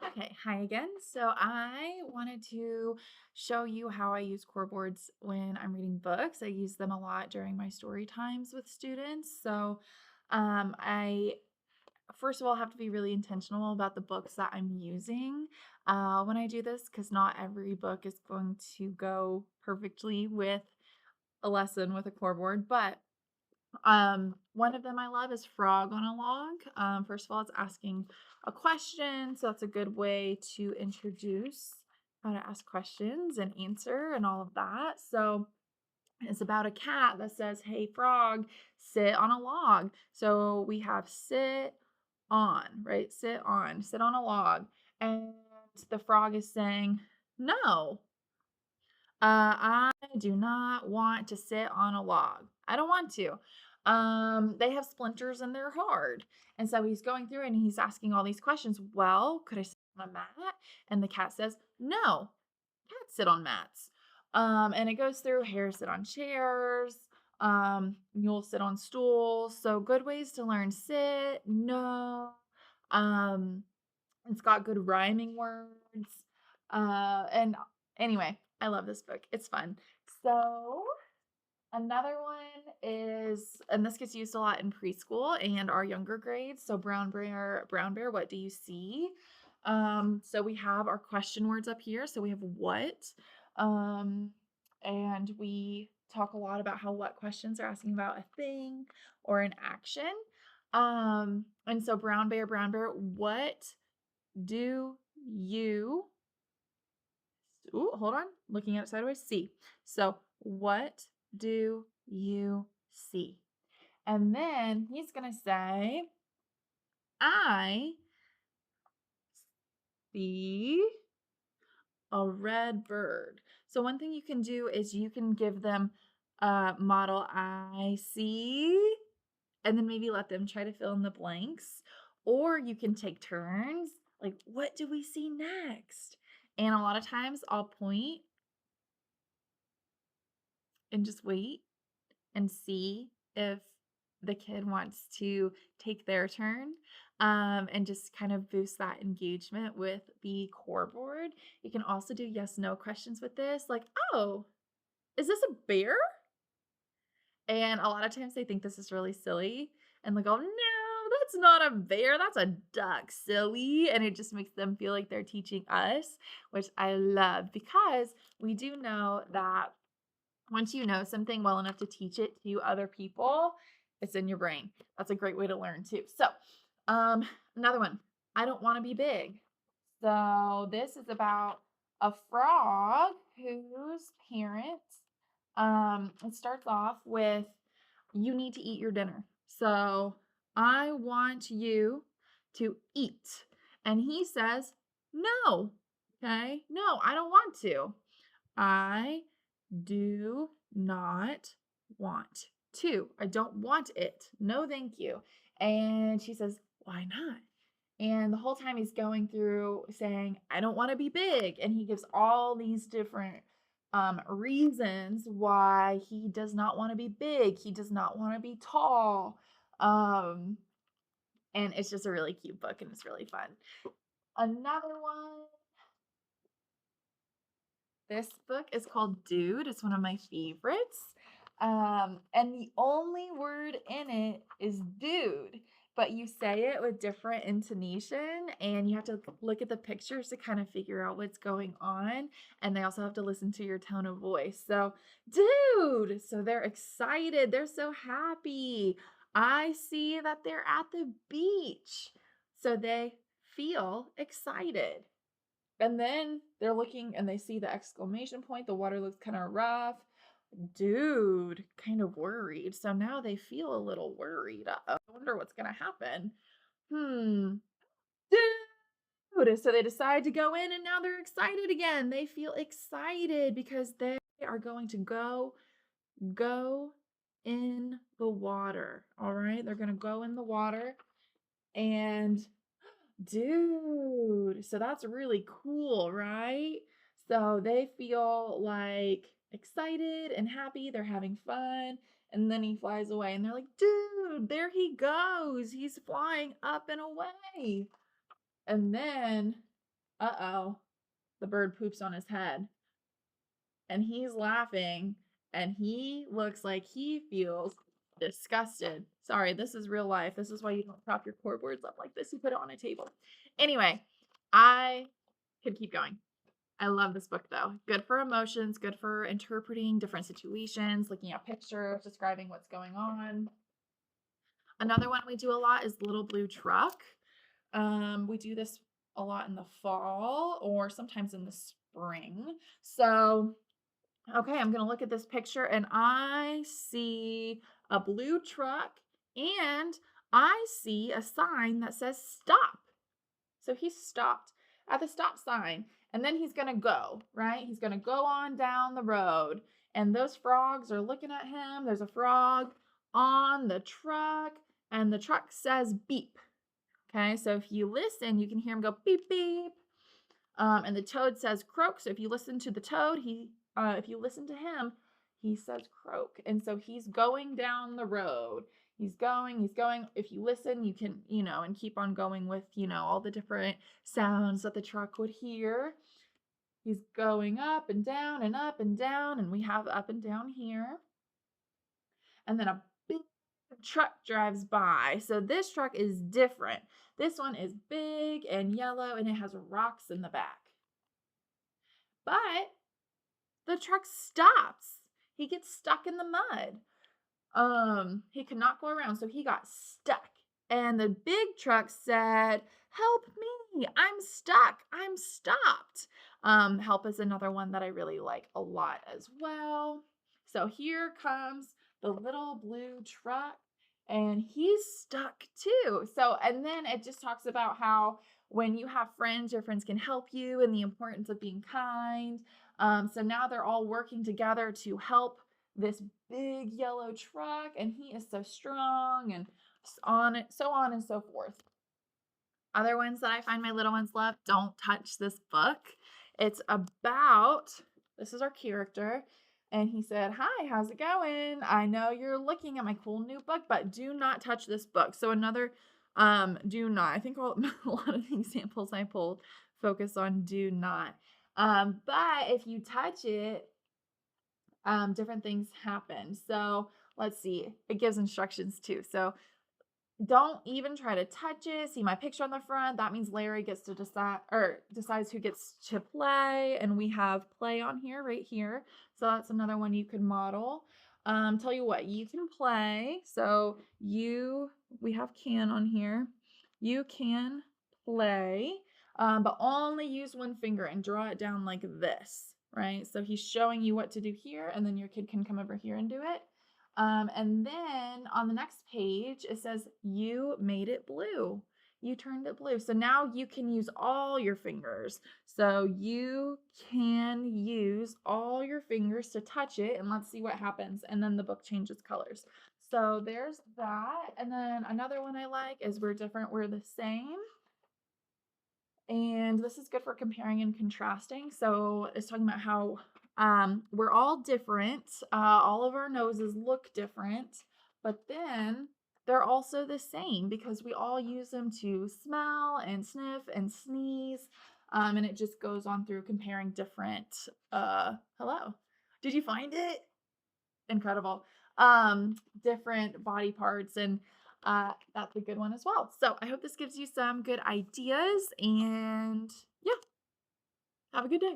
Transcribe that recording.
Okay, hi again. So I wanted to show you how I use core boards when I'm reading books. I use them a lot during my story times with students. I first of all have to be really intentional about the books that I'm using when I do this because not every book is going to go perfectly with a lesson with a core board, but one of them I love is Frog on a Log. First of all, it's asking a question, so that's a good way to introduce how to ask questions and answer and all of that. So it's about a cat that says, "Hey, frog, sit on a log." So we have sit on, right? Sit on a log. And the frog is saying, "No, I do not want to sit on a log. I don't want to. They have splinters and they're hard." And so he's going through and he's asking all these questions. Well, could I sit on a mat? And the cat says, "No, cats sit on mats." And it goes through hares sit on chairs, mules sit on stools. So good ways to learn sit, no. Um, it's got good rhyming words. And anyway, I love this book. It's fun. So another one is, and this gets used a lot in preschool and our younger grades. So brown bear, what do you see? So we have our question words up here. So we have what, um, and we talk a lot about how what questions are asking about a thing or an action. And so brown bear, what do you ooh, hold on, looking at it sideways, see. So, what do you see? And then he's going to say, "I see a red bird." So, one thing you can do is you can give them model "I see," and then maybe let them try to fill in the blanks. Or you can take turns, like, "What do we see next?" And a lot of times I'll point and just wait and see if the kid wants to take their turn, and just kind of boost that engagement with the core board. You can also do yes no questions with this, like, "Oh, is this a bear?" And a lot of times they think this is really silly and they go, "No, that's not a bear, that's a duck, silly." And it just makes them feel like they're teaching us, which I love because we do know that once you know something well enough to teach it to other people, it's in your brain. That's a great way to learn too. So, um, another one. I don't want to be big. So this is about a frog whose parents. It starts off with, "You need to eat your dinner." So I want you to eat, and he says, "No." Okay, no, I don't want to. I do not want to. I don't want it. No, thank you. And she says, "Why not?" And the whole time he's going through saying, "I don't want to be big." And he gives all these different reasons why he does not want to be big. He does not want to be tall. Um, and it's just a really cute book and it's really fun. Another one, this book is called Dude. It's one of my favorites. And the only word in it is dude, but you say it with different intonation, and you have to look at the pictures to kind of figure out what's going on. And they also have to listen to your tone of voice. So, dude, so they're excited, they're so happy. I see that they're at the beach. So they feel excited. And then they're looking and they see the exclamation point. The water looks kind of rough. Dude, kind of worried. So now they feel a little worried. Uh-oh, I wonder what's going to happen. Hmm. Dude. So they decide to go in and now they're excited again. They feel excited because they are going to go in the water. All right. They're going to go in the water and dude, so that's really cool, right? So they feel like excited and happy, they're having fun, and then he flies away and they're like, "Dude, there he goes. He's flying up and away." And then uh-oh, the bird poops on his head. And he's laughing, and he looks like he feels disgusted. Sorry, this is real life. This is why you don't prop your core boards up like this. You put it on a table. Anyway, I could keep going. I love this book though. Good for emotions, good for interpreting different situations, looking at pictures, describing what's going on. Another one we do a lot is Little Blue Truck. We do this a lot in the fall or sometimes in the spring. So, okay, I'm going to look at this picture and I see a blue truck and I see a sign that says stop. So he stopped at the stop sign and then he's going to go, right? He's going to go on down the road and those frogs are looking at him. There's a frog on the truck and the truck says beep. Okay, so if you listen, you can hear him go beep, beep. And the toad says croak. So if you listen to the toad, if you listen to him, he says croak. And so he's going down the road. He's going. If you listen, you can, and keep on going with, all the different sounds that the truck would hear. He's going up and down and up and down. And we have up and down here. And then a big truck drives by. So this truck is different. This one is big and yellow and it has rocks in the back. But the truck stops. He gets stuck in the mud. He could not go around, so he got stuck. And the big truck said, "Help me, I'm stuck, I'm stopped." Help is another one that I really like a lot as well. So here comes the little blue truck and he's stuck too. So, and then it just talks about how when you have friends, your friends can help you and the importance of being kind. So now they're all working together to help this big yellow truck, and he is so strong and so on and so forth. Other ones that I find my little ones love, don't touch this book. It's about, this is our character, and he said, "Hi, how's it going? I know you're looking at my cool new book, but do not touch this book." So another, do not. I think a lot of the examples I pulled focus on do not. But if you touch it, different things happen. So let's see, it gives instructions too. So don't even try to touch it. See my picture on the front? That means Larry gets to decide or decides who gets to play. And we have play on here, right here. So that's another one you could model. Tell you what, you can play. So we have can on here. You can play, but only use one finger and draw it down like this, right? So he's showing you what to do here, and then your kid can come over here and do it. And then on the next page, it says, "You made it blue. You turned it blue." So now you can use all your fingers. So you can use all your fingers to touch it, and let's see what happens. And then the book changes colors. So there's that. And then another one I like is "We're different, we're the same." And this is good for comparing and contrasting. So it's talking about how we're all different. All of our noses look different, but then they're also the same because we all use them to smell and sniff and sneeze. And it just goes on through comparing different, hello. Did you find it? Incredible. Different body parts, and that's a good one as well. So I hope this gives you some good ideas, and yeah, have a good day.